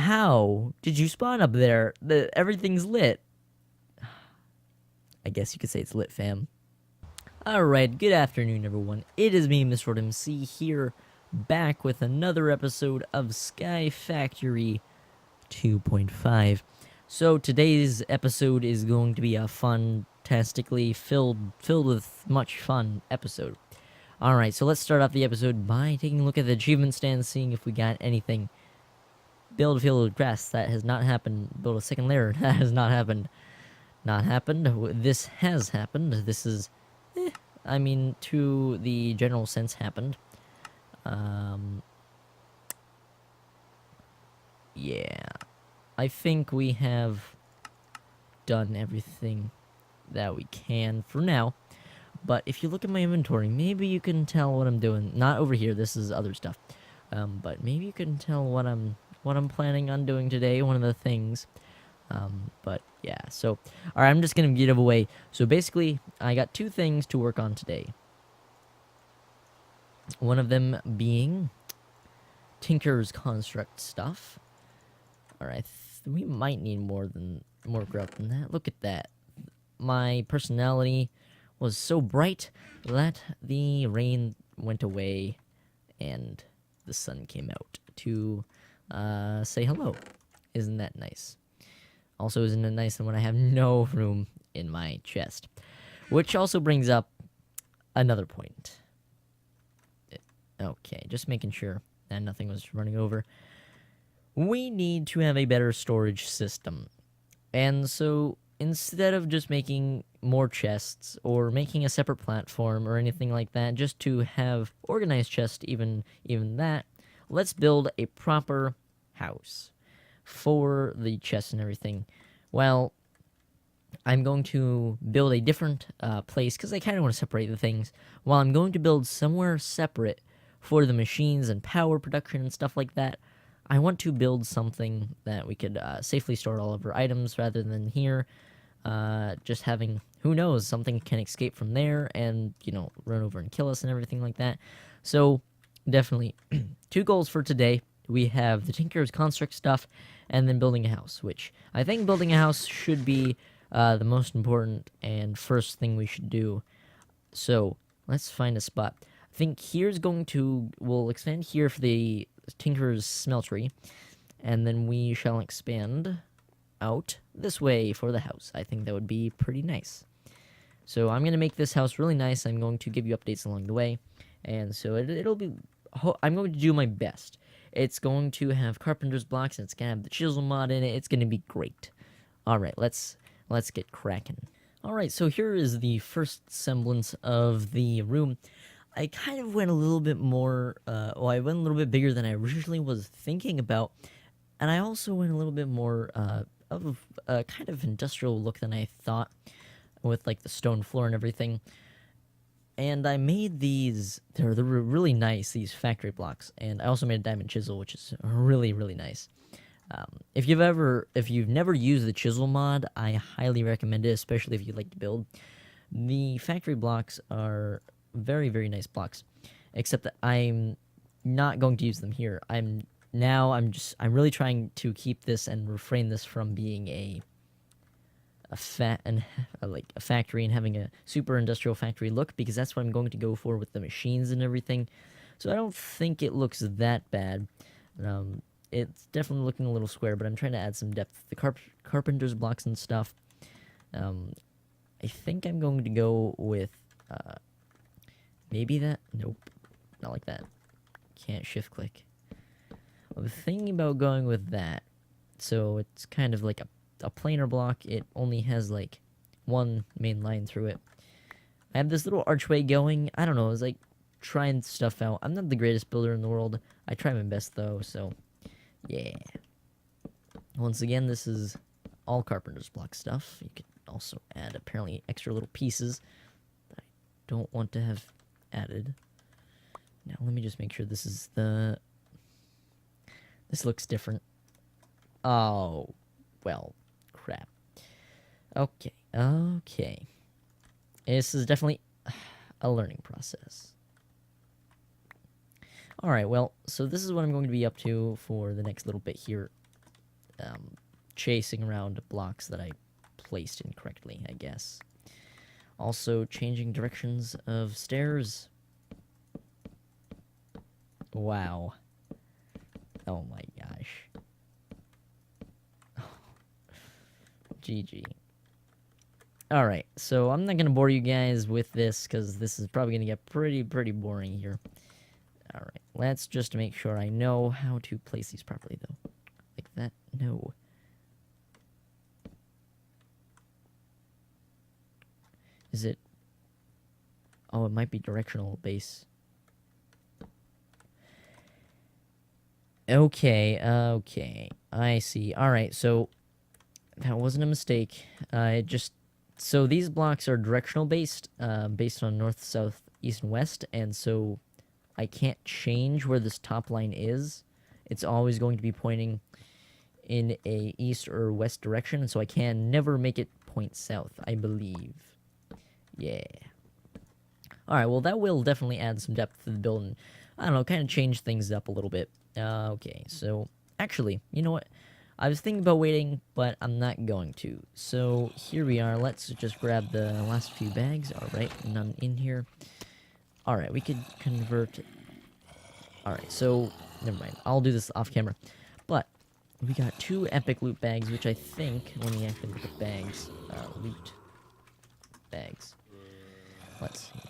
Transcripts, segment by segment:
How did you spawn up there? Everything's lit. I guess you could say it's lit, fam. Alright, good afternoon, everyone. It is me, MrOldMC, here, back with another episode of SkyFactory 2.5. So today's episode is going to be a fantastically filled with much fun episode. Alright, so let's start off the episode by taking a look at the achievement stand, seeing if we got anything. Build a field of grass. That has not happened. Build a second layer. That has not happened. Not happened. This has happened. This is, I mean, to the general sense, happened. Yeah. I think we have done everything that we can for now. But if you look at my inventory, maybe you can tell what I'm doing. Not over here. This is other stuff. But maybe you can tell what I'm planning on doing today. One of the things. But yeah, so alright, I'm just gonna get it away. So basically, I got two things to work on today. One of them being Tinker's construct stuff. Alright, we might need more growth than that. Look at that. My personality was so bright that the rain went away and the sun came out to say hello. Isn't that nice? Also, isn't it nice when I have no room in my chest? Which also brings up another point. Okay, just making sure that nothing was running over. We need to have a better storage system. And so, instead of just making more chests, or making a separate platform, or anything like that, just to have organized chests, even that, let's build a proper house for the chests and everything. Well, I'm going to build a different place because I kind of want to separate the things. While I'm going to build somewhere separate for the machines and power production and stuff like that, I want to build something that we could safely store all of our items rather than here. Just having, who knows, something can escape from there and, you know, run over and kill us and everything like that. So, definitely, two goals for today. We have the Tinker's Construct stuff, and then building a house, which I think building a house should be the most important and first thing we should do. So, let's find a spot. I think we'll expand here for the Tinker's Smeltery, and then we shall expand out this way for the house. I think that would be pretty nice. So, I'm going to make this house really nice. I'm going to give you updates along the way, and so it'll be... I'm going to do my best. It's going to have carpenter's blocks, and it's going to have the chisel mod in it. It's going to be great. Alright, let's get cracking. Alright, so here is the first semblance of the room. I kind of went a little bit more, I went a little bit bigger than I originally was thinking about. And I also went a little bit more of a kind of industrial look than I thought, with like the stone floor and everything. And I made these, they're really nice, these factory blocks. And I also made a diamond chisel, which is really, really nice. If you've never used the chisel mod, I highly recommend it, especially if you like to build. The factory blocks are very, very nice blocks. Except that I'm not going to use them here. I'm really trying to keep this and refrain this from being a factory and having a super industrial factory look, because that's what I'm going to go for with the machines and everything. So I don't think it looks that bad. It's definitely looking a little square, but I'm trying to add some depth. The carpenter's blocks and stuff. I think I'm going to go with maybe that. Nope, not like that. Can't shift click. Well, the thing about going with that, so it's kind of like a planar block. It only has like one main line through it. I have this little archway going. I don't know, it's like trying stuff out. I'm not the greatest builder in the world. I try my best though, so yeah. Once again, this is all carpenter's block stuff. You could also add apparently extra little pieces that I don't want to have added. Now let me just make sure this is the... This looks different. Oh, well, crap. Okay. This is definitely a learning process. Alright, well, so this is what I'm going to be up to for the next little bit here. chasing around blocks that I placed incorrectly, I guess. Also, changing directions of stairs. Wow. Oh my gosh. GG. Alright, so I'm not going to bore you guys with this, because this is probably going to get pretty boring here. Alright, let's just make sure I know how to place these properly, though. Like that? No. Is it... Oh, it might be directional base. Okay, okay. I see. Alright, so... That wasn't a mistake. It just... So these blocks are directional based, based on north, south, east, and west, and so I can't change where this top line is. It's always going to be pointing in a east or west direction, and so I can never make it point south, I believe. Yeah. Alright, well that will definitely add some depth to the build, and, I don't know, kind of change things up a little bit. Okay, so, actually, you know what? I was thinking about waiting, but I'm not going to. So, here we are. Let's just grab the last few bags. Alright, none in here. Alright, we could convert... Alright, so, never mind. I'll do this off camera. But, we got 2 epic loot bags, which I think... Let me actually look at bags. Loot bags. Let's see.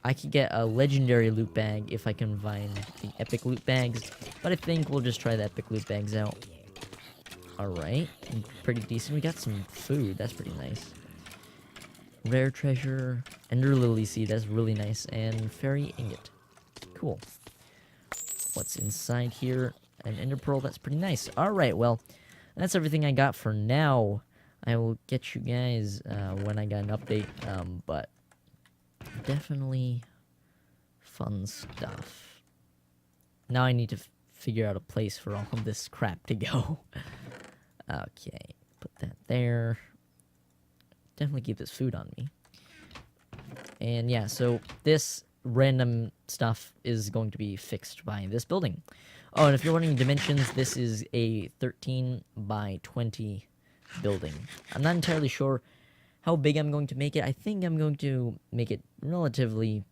I could get a legendary loot bag if I combine the epic loot bags, but I think we'll just try the epic loot bags out. Alright, pretty decent. We got some food, that's pretty nice. Rare treasure, ender lily seed, that's really nice, and fairy ingot. Cool. What's inside here? An ender pearl, that's pretty nice. Alright, well, that's everything I got for now. I will get you guys when I got an update, but... Definitely fun stuff. Now I need to figure out a place for all of this crap to go. Okay, put that there. Definitely keep this food on me. And yeah, so this random stuff is going to be fixed by this building. Oh, and if you're wondering dimensions, this is a 13 by 20 building. I'm not entirely sure how big I'm going to make it. I think I'm going to make it relatively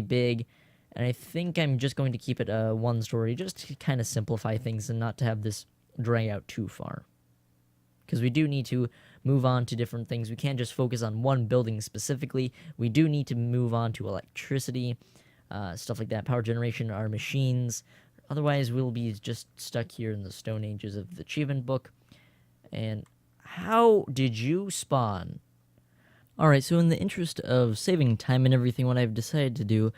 big, and I think I'm just going to keep it one story, just to kind of simplify things and not to have this drag out too far. Because we do need to move on to different things. We can't just focus on one building specifically. We do need to move on to electricity, stuff like that, power generation, our machines. Otherwise, we'll be just stuck here in the Stone Ages of the achievement book. And how did you spawn? Alright, so in the interest of saving time and everything, what I've decided to do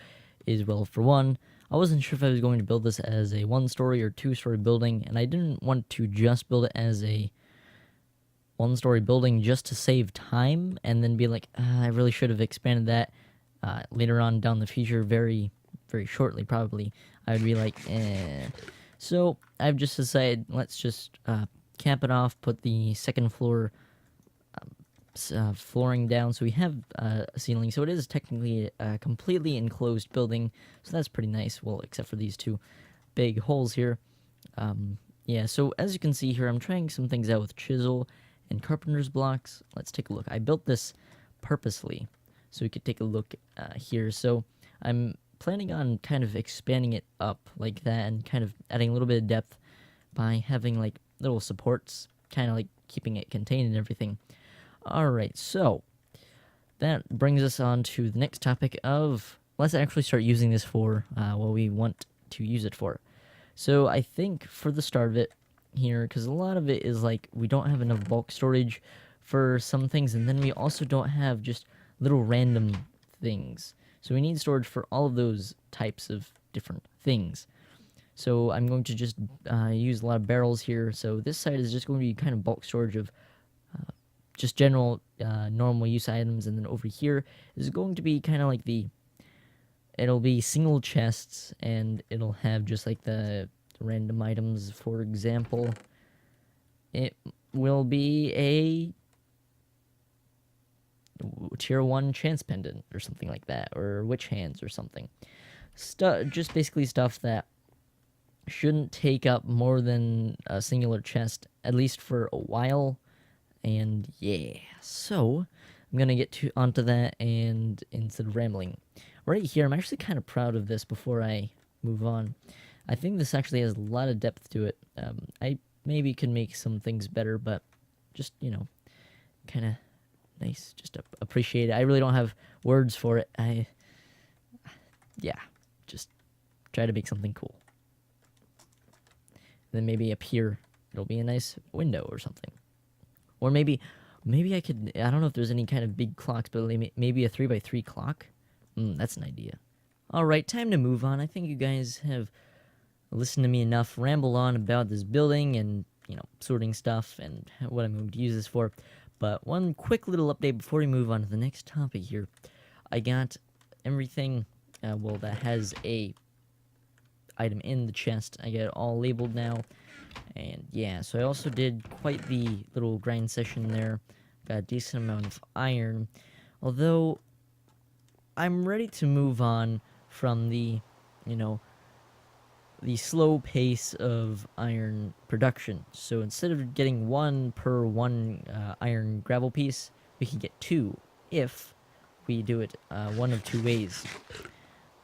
is, well, for one, I wasn't sure if I was going to build this as a 1-story or 2-story building, and I didn't want to just build it as a 1-story building just to save time, and then be like, I really should have expanded that later on down the future, very shortly, probably. I would be like, eh. So, I've just decided, let's just cap it off, put the second floor flooring down, so we have a ceiling. So it is technically a completely enclosed building, so that's pretty nice. Well, except for these 2 big holes here. Yeah, so as you can see here, I'm trying some things out with chisel and carpenter's blocks. Let's take a look. I built this purposely, so we could take a look here. So I'm planning on kind of expanding it up like that, and kind of adding a little bit of depth by having like little supports, kind of like keeping it contained and everything. Alright, so that brings us on to the next topic of, let's actually start using this for what we want to use it for. So I think for the start of it here, because a lot of it is like we don't have enough bulk storage for some things, and then we also don't have just little random things. So we need storage for all of those types of different things. So I'm going to just use a lot of barrels here. So this side is just going to be kind of bulk storage of just general normal use items. And then over here is going to be kind of like it'll be single chests, and it'll have just like the random items. For example, it will be a tier 1 chance pendant or something like that, or witch hands or something. Just basically stuff that shouldn't take up more than a singular chest, at least for a while. And yeah, so I'm gonna get onto that, and instead of rambling, right here, I'm actually kind of proud of this before I move on. I think this actually has a lot of depth to it. I maybe could make some things better, but just, kind of nice. Just appreciate it. I really don't have words for it. Yeah, just try to make something cool. And then maybe up here, it'll be a nice window or something. Or maybe I could, I don't know if there's any kind of big clocks, but maybe a 3x3 clock? That's an idea. Alright, time to move on. I think you guys have listened to me enough ramble on about this building and, sorting stuff and what I'm going to use this for. But one quick little update before we move on to the next topic here. I got everything, that has a item in the chest. I get it all labeled now. And yeah, so I also did quite the little grind session there. Got a decent amount of iron. Although, I'm ready to move on from the slow pace of iron production. So instead of getting 1 per 1 iron gravel piece, we can get 2 if we do it one of 2 ways.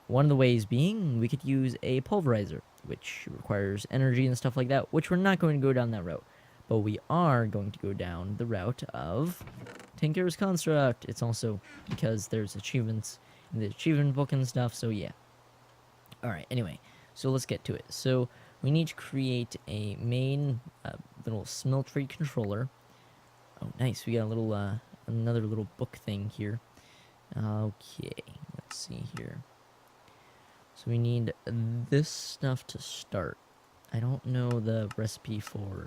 One of the ways being we could use a pulverizer, which requires energy and stuff like that, which we're not going to go down that route. But we are going to go down the route of Tinker's Construct. It's also because there's achievements in the achievement book and stuff, so yeah. Alright, anyway, so let's get to it. So we need to create a main little smeltery controller. Oh, nice. We got a little, another little book thing here. Okay, let's see here. So we need this stuff to start. I don't know the recipe for...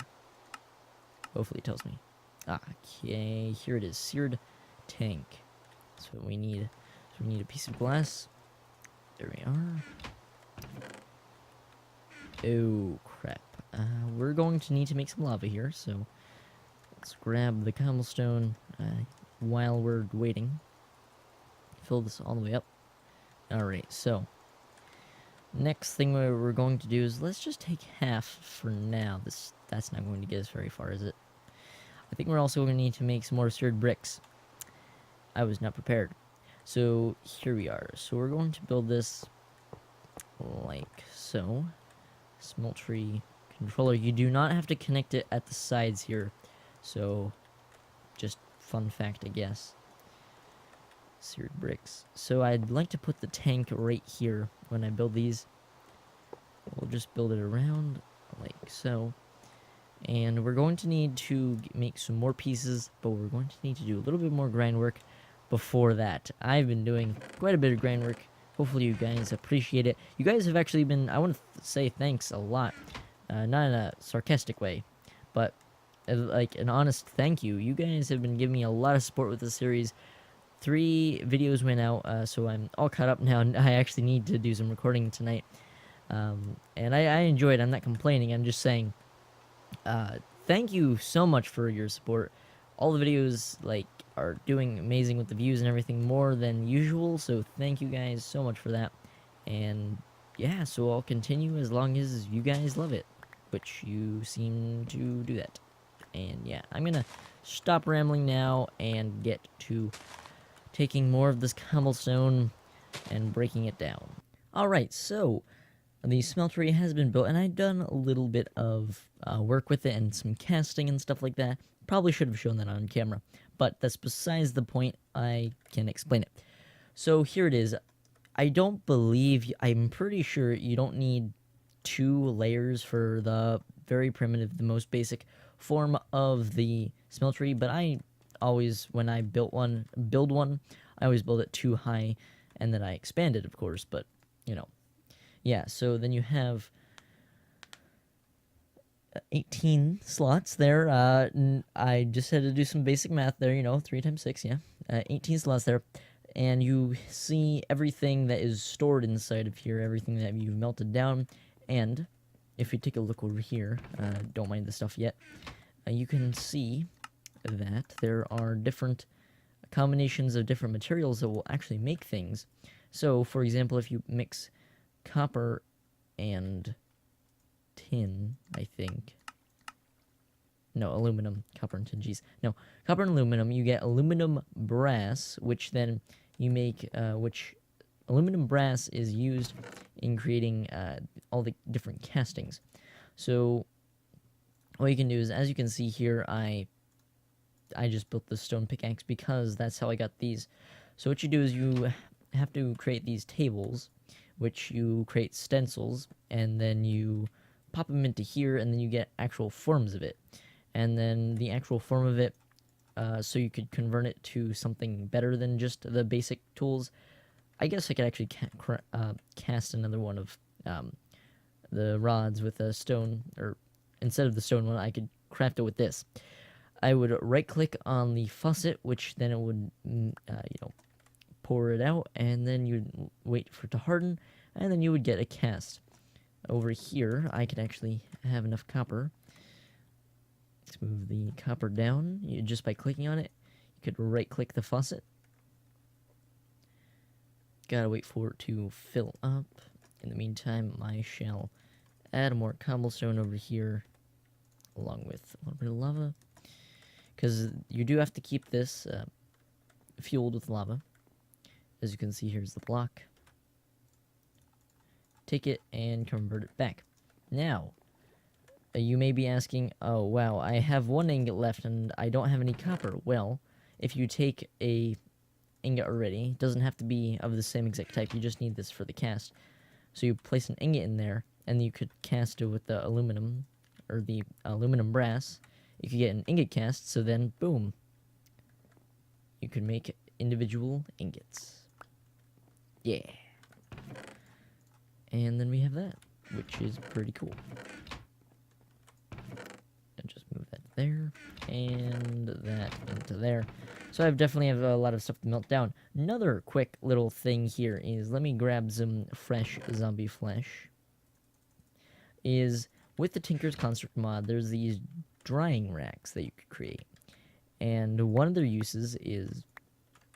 Hopefully it tells me. Okay, here it is. Seared tank. That's what we need. So we need a piece of glass. There we are. Oh, crap. We're going to need to make some lava here, so let's grab the cobblestone while we're waiting. Fill this all the way up. Alright, so next thing we're going to do is let's just take half for now. That's not going to get us very far, is it? I think we're also going to need to make some more seared bricks. I was not prepared. So here we are. So we're going to build this like so. Smeltery controller. You do not have to connect it at the sides here. So just fun fact, I guess. Seared bricks. So I'd like to put the tank right here when I build these. We'll just build it around like so. And we're going to need to make some more pieces, but we're going to need to do a little bit more grind work before that. I've been doing quite a bit of grind work. Hopefully you guys appreciate it. You guys have actually been, I want to say thanks a lot. Not in a sarcastic way, but like an honest thank you. You guys have been giving me a lot of support with this series. 3 videos went out, so I'm all caught up now, and I actually need to do some recording tonight. And I enjoy it. I'm not complaining. I'm just saying, thank you so much for your support. All the videos, like, are doing amazing with the views and everything, more than usual, so thank you guys so much for that. And yeah, so I'll continue as long as you guys love it, which you seem to do that. And yeah, I'm gonna stop rambling now and get to taking more of this cobblestone and breaking it down. Alright, so the smeltery has been built, and I've done a little bit of work with it and some casting and stuff like that. Probably should have shown that on camera, but that's besides the point. I can explain it. So here it is. I'm pretty sure you don't need 2 layers for the very primitive, the most basic form of the smeltery, but I always, when I build one, I always build it too high, and then I expand it, of course, but, yeah, so then you have 18 slots there. I just had to do some basic math there, 3 times 6, yeah. 18 slots there, and you see everything that is stored inside of here, everything that you've melted down, and if you take a look over here, don't mind the stuff yet, you can see that there are different combinations of different materials that will actually make things. So, for example, if you mix copper and tin, I think. No, aluminum, copper, and tin. Jeez. No, copper and aluminum. You get aluminum brass, which then you make, which aluminum brass is used in creating all the different castings. So what you can do is, as you can see here, I just built the stone pickaxe because that's how I got these. So what you do is you have to create these tables, which you create stencils, and then you pop them into here, and then you get actual forms of it. And then the actual form of it, so you could convert it to something better than just the basic tools. I guess I could actually cast another one of the rods with a stone, or instead of the stone one, I could craft it with this. I would right-click on the faucet, which then it would, pour it out, and then you'd wait for it to harden, and then you would get a cast. Over here, I could actually have enough copper. Let's move the copper down. Just by clicking on it, you could right-click the faucet. Gotta wait for it to fill up. In the meantime, I shall add more cobblestone over here, along with a little bit of lava. Because you do have to keep this fueled with lava. As you can see, here's the block. Take it and convert it back. Now, you may be asking, oh wow, I have one ingot left and I don't have any copper. Well, if you take a ingot already, it doesn't have to be of the same exact type, you just need this for the cast. So you place an ingot in there, and you could cast it with the aluminum, or the aluminum brass. You could get an ingot cast, so then, boom, you could make individual ingots. Yeah. And then we have that, which is pretty cool. And just move that there, and that into there. So I definitely have a lot of stuff to melt down. Another quick little thing here is, let me grab some fresh zombie flesh. Is, with the Tinker's Construct mod, there's these drying racks that you could create. And one of their uses is,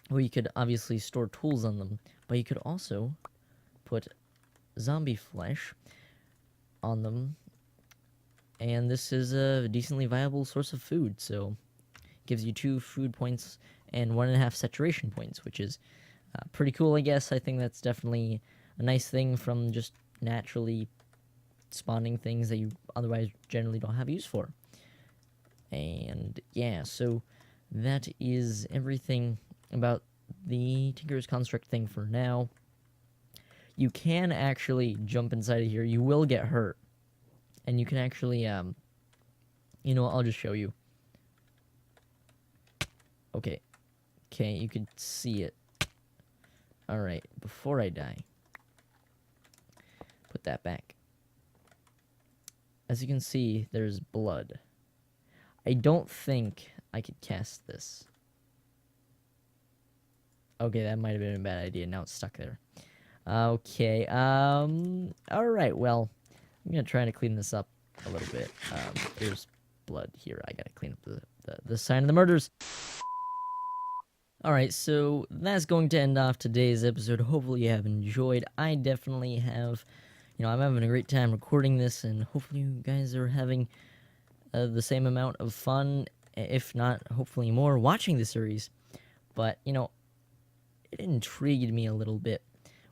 well, you could obviously store tools on them, but you could also put zombie flesh on them, and this is a decently viable source of food, so it gives you 2 food points and 1.5 saturation points, which is pretty cool, I guess. I think that's definitely a nice thing from just naturally spawning things that you otherwise generally don't have use for. And yeah, so that is everything about the Tinker's Construct thing for now. You can actually jump inside of here. You will get hurt. And you can actually, I'll just show you. Okay, you can see it. Alright, before I die, put that back. As you can see, there's blood. I don't think I could cast this. Okay, that might have been a bad idea. Now it's stuck there. Okay, alright, well, I'm gonna try to clean this up a little bit. There's blood here. I gotta clean up the sign of the murders. Alright, so that's going to end off today's episode. Hopefully you have enjoyed. I definitely have. I'm having a great time recording this, and hopefully you guys are having the same amount of fun, if not, hopefully more, watching the series. But, it intrigued me a little bit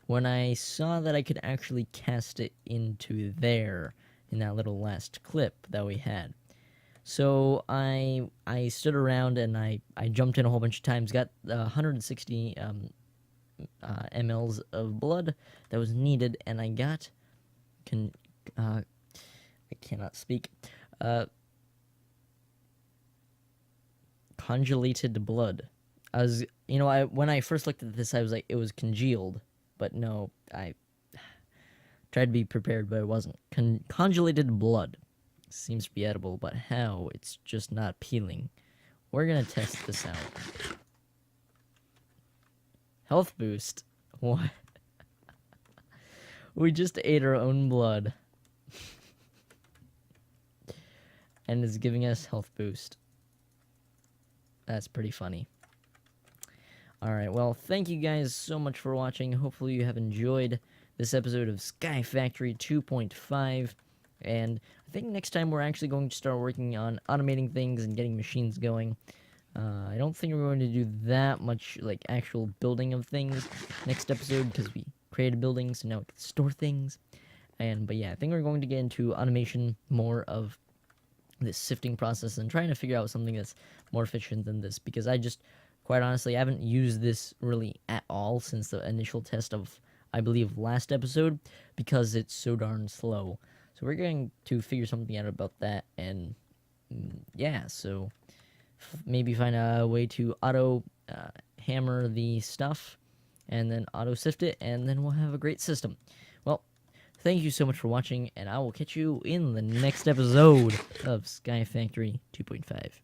when I saw that I could actually cast it into there in that little last clip that we had. So I stood around and I jumped in a whole bunch of times, got 160 mLs of blood that was needed, and I got I cannot speak. Congelated blood. I was, when I first looked at this, I was like, it was congealed, but no, I tried to be prepared, but it wasn't. Congelated blood. Seems to be edible, but how? It's just not peeling. We're gonna test this out. Health boost. What? We just ate our own blood. And it's giving us health boost. That's pretty funny. Alright, well, thank you guys so much for watching. Hopefully you have enjoyed this episode of SkyFactory 2.5. And I think next time we're actually going to start working on automating things and getting machines going. I don't think we're going to do that much like actual building of things next episode because we created buildings, so now we can store things. But yeah, I think we're going to get into automation more of this sifting process and trying to figure out something that's more efficient than this, because I just, quite honestly, I haven't used this really at all since the initial test of, I believe, last episode, because it's so darn slow. So we're going to figure something out about that, and yeah, so maybe find a way to auto hammer the stuff and then auto sift it, and then we'll have a great system. Well, thank you so much for watching, and I will catch you in the next episode of SkyFactory 2.5.